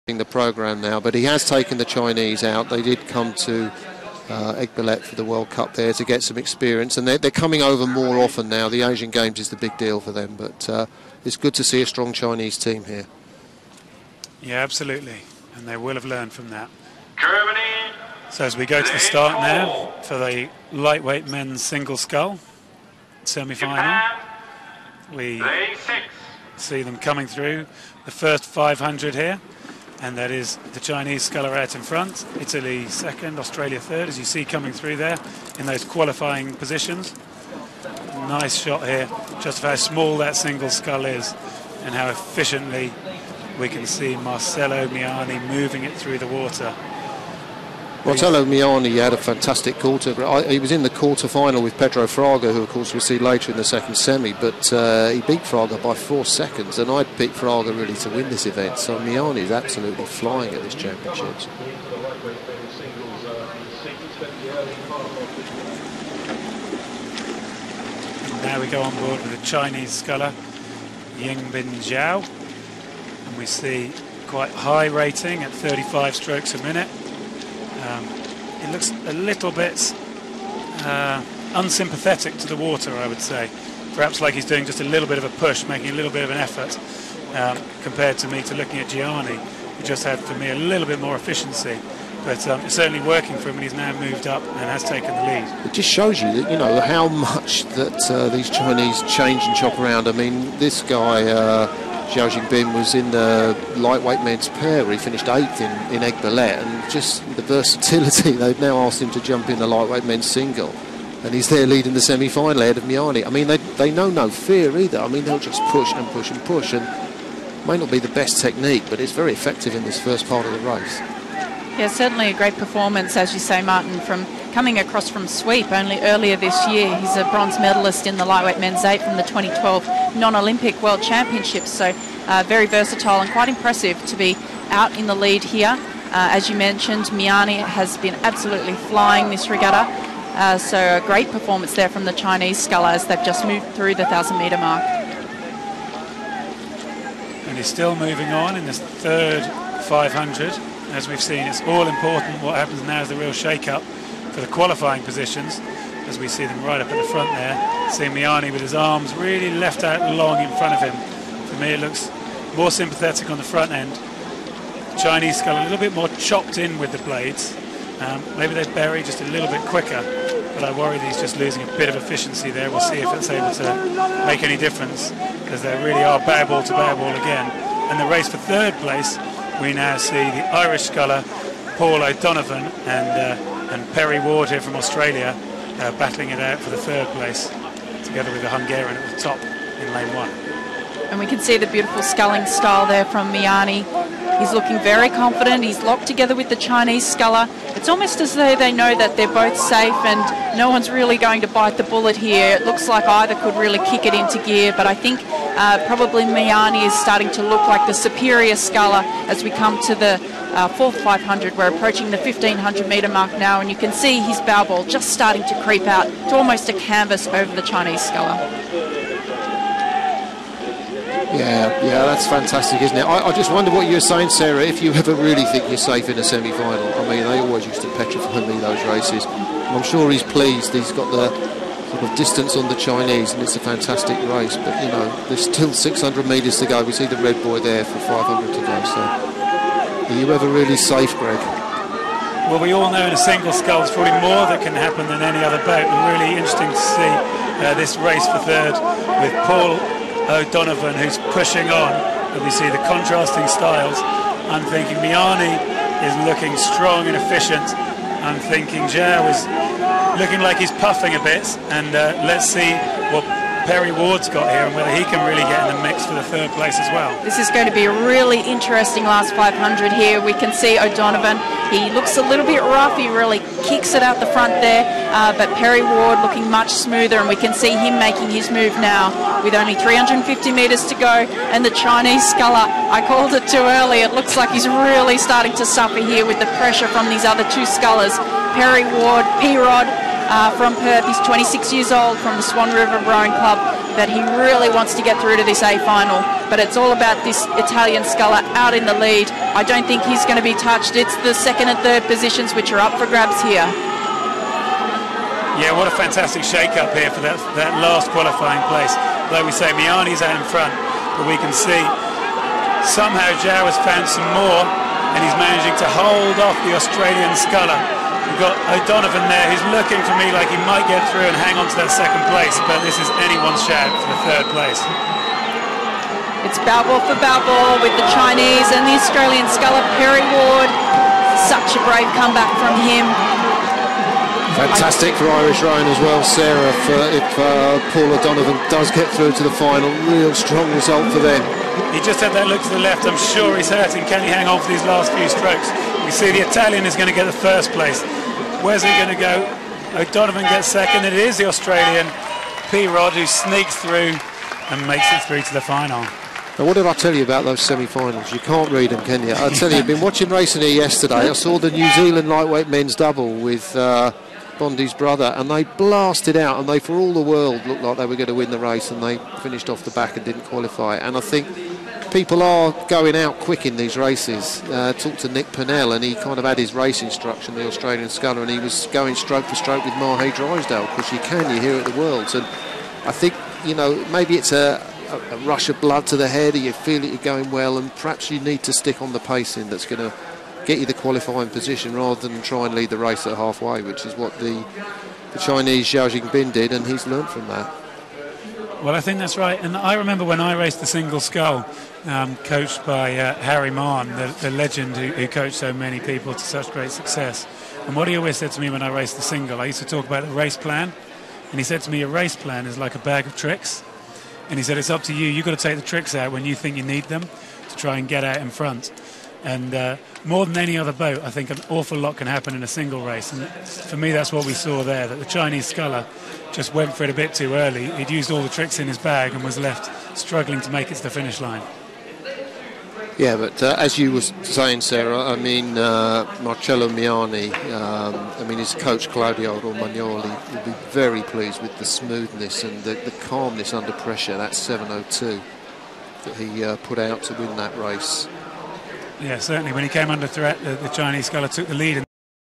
the program now, but he has taken the Chinese out. They did come to Egbelet for the World Cup there to get some experience, and they're coming over more often now. The Asian Games is the big deal for them, but it's good to see a strong Chinese team here. Yeah, absolutely, and they will have learned from that. So as we go to the start now for the lightweight men's single scull semi-final, we see them coming through the first 500 here, and that is the Chinese sculler out in front, Italy second, Australia third, as you see coming through there in those qualifying positions. Nice shot here, just of how small that single scull is and how efficiently we can see Marcello Miani moving it through the water. Marcello Miani had a fantastic quarter. He was in the quarter-final with Pedro Fraga, who of course we'll see later in the second semi, but he beat Fraga by 4 seconds, and I'd pick Fraga really to win this event. So Miani is absolutely flying at this championships. And now we go on board with the Chinese sculler Yingbin Zhao, and we see quite high rating at 35 strokes a minute. It looks a little bit unsympathetic to the water, I would say. Perhaps like he's doing just a little bit of a push, making a little bit of an effort, compared to looking at Gianni, who just had, for me, a little bit more efficiency. But it's certainly working for him, and he's now moved up and has taken the lead. It just shows you that, you know, how much that these Chinese change and chop around. I mean, this guy, Zhao Jingbin, was in the lightweight men's pair where he finished 8th in Egbelet, and just the versatility. They've now asked him to jump in the lightweight men's single, and he's there leading the semi-final ahead of Miani. I mean, they know no fear either. I mean, they'll just push and push and push, and may not be the best technique, but it's very effective in this first part of the race. Yeah, certainly a great performance, as you say, Martin, from coming across from sweep only earlier this year. He's a bronze medalist in the lightweight men's 8 from the 2012 non-Olympic World Championships, so very versatile and quite impressive to be out in the lead here. As you mentioned, Miani has been absolutely flying this regatta, so a great performance there from the Chinese sculler as they've just moved through the 1,000-metre mark. And he's still moving on in this third 500. As we've seen, it's all important. What happens now is the real shake-up for the qualifying positions, as we see them right up at the front there. See Miani with his arms really left out long in front of him. For me, it looks more sympathetic on the front end. The Chinese scull a little bit more chopped in with the blades. Maybe they bury just a little bit quicker, but I worry that he's just losing a bit of efficiency there. We'll see if it's able to make any difference, because they really are bare ball to bare ball again. And the race for third place, we now see the Irish sculler Paul O'Donovan and Perry Ward here from Australia battling it out for the third place, together with the Hungarian at the top in lane 1. And we can see the beautiful sculling style there from Miani. He's looking very confident. He's locked together with the Chinese sculler. It's almost as though they know that they're both safe and no one's really going to bite the bullet here. It looks like either could really kick it into gear, but I think probably Miani is starting to look like the superior sculler as we come to the fourth 500. We're approaching the 1,500-metre mark now, and you can see his bow ball just starting to creep out to almost a canvas over the Chinese sculler. Yeah, that's fantastic, isn't it? I just wonder what you were saying, Sarah, if you ever really think you're safe in a semi-final. I mean, they always used to petrify me, those races. I'm sure he's pleased. He's got the sort of distance on the Chinese, and it's a fantastic race. But, you know, there's still 600 metres to go. We see the red boy there for 500 to go. So, are you ever really safe, Greg? Well, we all know in a single scull there's probably more that can happen than any other boat. And really interesting to see this race for third with Paul O'Donovan, who's pushing on, and we see the contrasting styles. I'm thinking Miani is looking strong and efficient. I'm thinking Zhao is looking like he's puffing a bit, and let's see what Perry Ward's got here and whether he can really get in the mix for the third place as well. This is going to be a really interesting last 500 here. We can see O'Donovan. He looks a little bit rough. He really kicks it out the front there, but Perry Ward looking much smoother, and we can see him making his move now with only 350 metres to go. And the Chinese sculler, I called it too early. It looks like he's really starting to suffer here with the pressure from these other two scullers. Perry Ward, P-Rod, from Perth. He's 26 years old, from the Swan River Rowing Club. that he really wants to get through to this A final, but it's all about this Italian sculler out in the lead. I don't think he's going to be touched. It's the second and third positions which are up for grabs here. Yeah, what a fantastic shake-up here for that last qualifying place. Like we say, Miani's out in front, but we can see somehow Zhao has found some more, and he's managing to hold off the Australian sculler. We've got O'Donovan there, who's looking for me like he might get through and hang on to that second place, but this is anyone's shout for the third place. It's Balboa for Balboa with the Chinese and the Australian sculler, Perry Ward. Such a brave comeback from him. Fantastic for Irish Ryan as well, Sarah, if Paul O'Donovan does get through to the final. Real strong result for them. He just had that look to the left. I'm sure he's hurting. Can he hang on for these last few strokes? We see the Italian is going to get the first place. Where's he going to go? O'Donovan gets second. It is the Australian P-Rod who sneaks through and makes it through to the final. Now, what did I tell you about those semi-finals? You can't read them, can you? I tell you, I've been watching racing here yesterday. I saw the New Zealand lightweight men's double with Bondi's brother, and they blasted out, and they, for all the world, looked like they were going to win the race, and they finished off the back and didn't qualify. And I think people are going out quick in these races. Talked to Nick Purnell, and he kind of had his race instruction, the Australian sculler, and he was going stroke for stroke with Mahe Drysdale, because you hear at the Worlds. And I think, you know, maybe it's a rush of blood to the head, or you feel that you're going well, and perhaps you need to stick on the pacing that's going to get you the qualifying position rather than try and lead the race at halfway, which is what the Chinese Zhao Jingbin did, and he's learned from that. Well, I think that's right. And I remember when I raced the single scull, coached by Harry Mahon, the legend who coached so many people to such great success. And what he always said to me when I raced the single, I used to talk about a race plan, and he said to me, a race plan is like a bag of tricks. And he said, it's up to you. You've got to take the tricks out when you think you need them to try and get out in front. And more than any other boat, I think an awful lot can happen in a single race. And for me, that's what we saw there, that the Chinese sculler just went for it a bit too early. He'd used all the tricks in his bag and was left struggling to make it to the finish line. Yeah, but as you were saying, Sarah, I mean, Marcello Miani, I mean, his coach Claudio Romagnoli will be very pleased with the smoothness and the calmness under pressure. That 7:02 that he put out to win that race. Yeah, certainly. When he came under threat, the Chinese sculler took the lead.